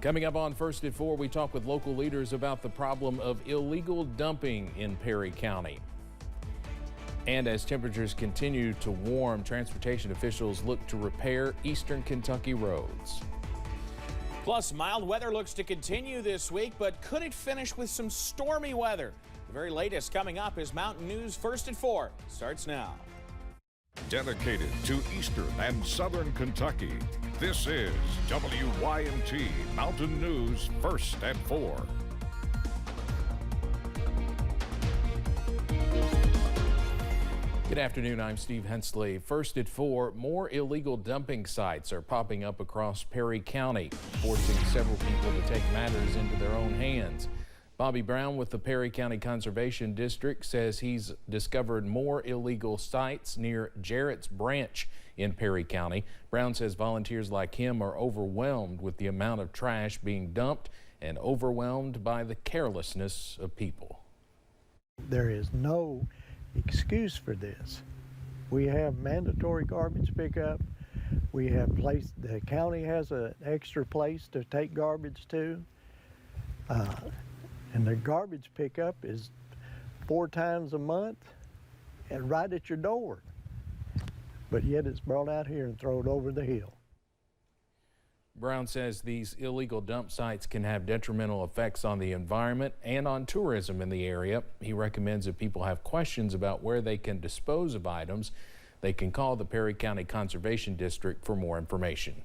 Coming up on First at 4, we talk with local leaders about the problem of illegal dumping in Perry County. And as temperatures continue to warm, transportation officials look to repair eastern Kentucky roads. Plus, mild weather looks to continue this week, but could it finish with some stormy weather? The very latest coming up is Mountain News First at 4. Starts now. Dedicated to eastern and southern Kentucky, this is WYMT Mountain News First at 4. Good afternoon, I'm Steve Hensley. First at 4, more illegal dumping sites are popping up across Perry County, forcing several people to take matters into their own hands. Bobby Brown with the Perry County Conservation District says he's discovered more illegal sites near Jarrett's Branch in Perry County. Brown says volunteers like him are overwhelmed with the amount of trash being dumped and overwhelmed by the carelessness of people. There is no excuse for this. We have mandatory garbage pickup. We have the county has an extra place to take garbage to. And the garbage pickup is 4 times a month and right at your door. But yet it's brought out here and thrown over the hill. Brown says these illegal dump sites can have detrimental effects on the environment and on tourism in the area. He recommends if people have questions about where they can dispose of items, they can call the Perry County Conservation District for more information.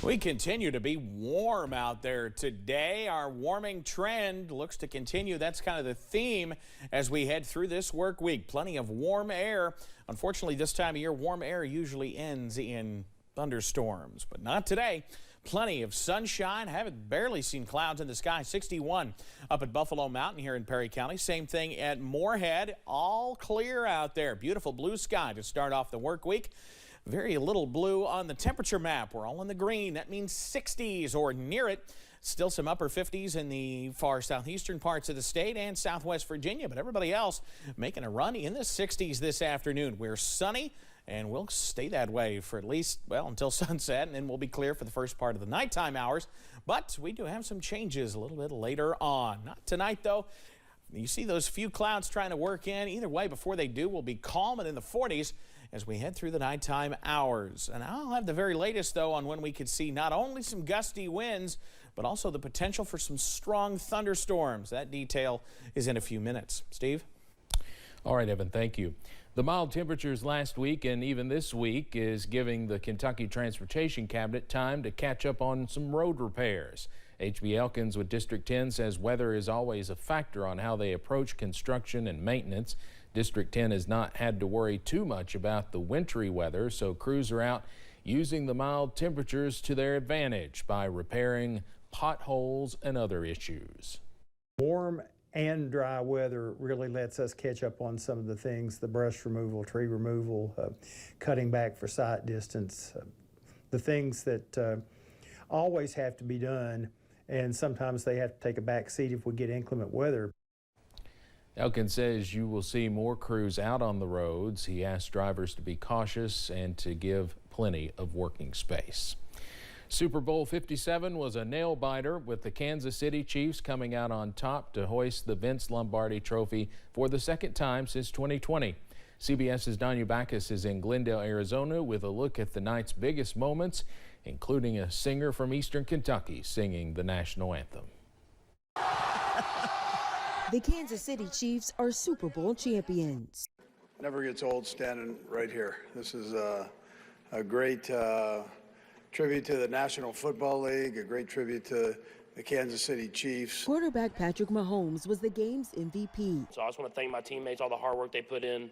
We continue to be warm out there today. Our warming trend looks to continue. That's kind of the theme as we head through this work week. Plenty of warm air. Unfortunately, this time of year, warm air usually ends in thunderstorms, but not today. Plenty of sunshine. Haven't barely seen clouds in the sky. 61 up at Buffalo Mountain here in Perry County. Same thing at Moorhead. All clear out there. Beautiful blue sky to start off the work week. Very little blue on the temperature map. We're all in the green. That means 60s or near it. Still some upper 50s in the far southeastern parts of the state and southwest Virginia, but everybody else making a run in the 60s this afternoon. We're sunny and we'll stay that way for at least, well, until sunset, and then we'll be clear for the first part of the nighttime hours. But we do have some changes a little bit later on. Not tonight, though. You see those few clouds trying to work in. Either way, before they do, we'll be calm and in the 40s as we head through the nighttime hours. And I'll have the very latest, though, on when we could see not only some gusty winds, but also the potential for some strong thunderstorms. That detail is in a few minutes. Steve? All right, Evan, thank you. The mild temperatures last week and even this week is giving the Kentucky Transportation Cabinet time to catch up on some road repairs. H.B. Elkins with District 10 says weather is always a factor on how they approach construction and maintenance. District 10 has not had to worry too much about the wintry weather, so crews are out using the mild temperatures to their advantage by repairing potholes and other issues. Warm and dry weather really lets us catch up on some of the things, the brush removal, tree removal, cutting back for sight distance, the things that always have to be done, and sometimes they have to take a back seat if we get inclement weather. Elkins says you will see more crews out on the roads. He asks drivers to be cautious and to give plenty of working space. Super Bowl 57 was a nail-biter with the Kansas City Chiefs coming out on top to hoist the Vince Lombardi Trophy for the second time since 2020. CBS's Danya Backus is in Glendale, Arizona with a look at the night's biggest moments, including a singer from Eastern Kentucky singing the national anthem. The Kansas City Chiefs are Super Bowl champions. Never gets old standing right here. This is a great tribute to the National Football League, a great tribute to the Kansas City Chiefs. Quarterback Patrick Mahomes was the game's MVP. So I just want to thank my teammates, all the hard work they put in,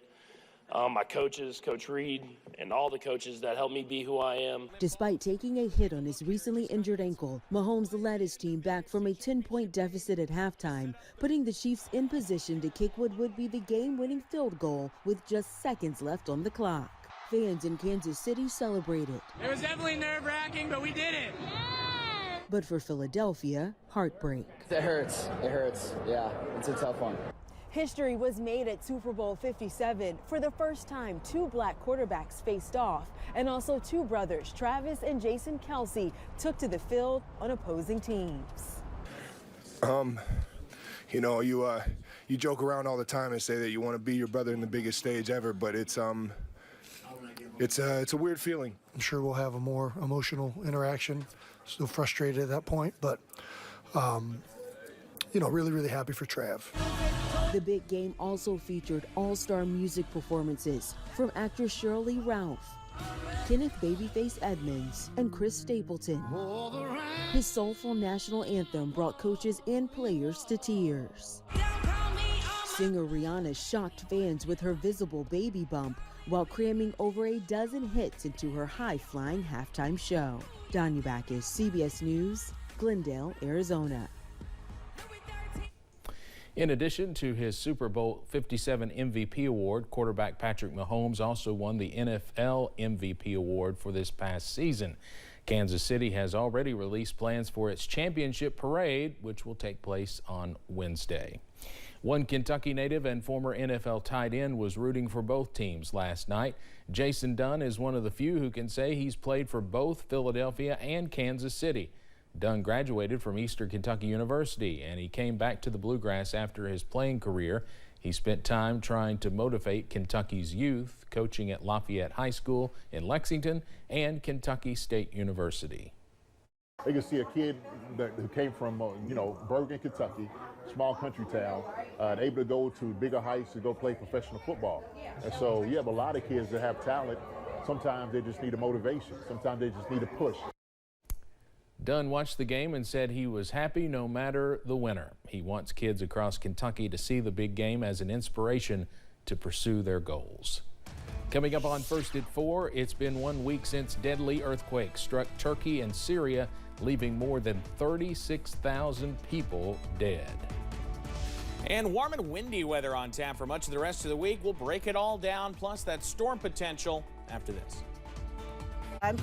my coaches, Coach Reed, and all the coaches that helped me be who I am. Despite taking a hit on his recently injured ankle, Mahomes led his team back from a 10-point deficit at halftime, putting the Chiefs in position to kick what would be the game-winning field goal with just seconds left on the clock. Fans in Kansas City celebrated. It was definitely nerve-wracking, but we did it. Yeah! But for Philadelphia, heartbreak. It hurts. It hurts. Yeah, it's a tough one. History was made at Super Bowl 57. For the first time, two black quarterbacks faced off, and also two brothers, Travis and Jason Kelce, took to the field on opposing teams. You know, you joke around all the time and say that you want to be your brother in the biggest stage ever, but it's a weird feeling. I'm sure we'll have a more emotional interaction. Still frustrated at that point, but you know, really happy for Trav. The big game also featured all-star music performances from actress Shirley Ralph, Kenneth Babyface Edmonds, and Chris Stapleton. His soulful national anthem brought coaches and players to tears. Singer Rihanna shocked fans with her visible baby bump while cramming over a dozen hits into her high-flying halftime show. Danya Backus, CBS News, Glendale, Arizona. In addition to his Super Bowl 57 MVP award, quarterback Patrick Mahomes also won the NFL MVP award for this past season. Kansas City has already released plans for its championship parade, which will take place on Wednesday. One Kentucky native and former NFL tight end was rooting for both teams last night. Jason Dunn is one of the few who can say he's played for both Philadelphia and Kansas City. Dunn graduated from Eastern Kentucky University, and he came back to the Bluegrass after his playing career. He spent time trying to motivate Kentucky's youth, coaching at Lafayette High School in Lexington and Kentucky State University. They can see a kid who came from, you know, Bergen, Kentucky, small country town, able to go to bigger heights to go play professional football. And so you have a lot of kids that have talent. Sometimes they just need a motivation. Sometimes they just need a push. Dunn watched the game and said he was happy no matter the winner. He wants kids across Kentucky to see the big game as an inspiration to pursue their goals. Coming up on First at 4, it's been 1 week since deadly earthquakes struck Turkey and Syria, leaving more than 36,000 people dead. And warm and windy weather on tap for much of the rest of the week. We'll break it all down, plus that storm potential after this. I'm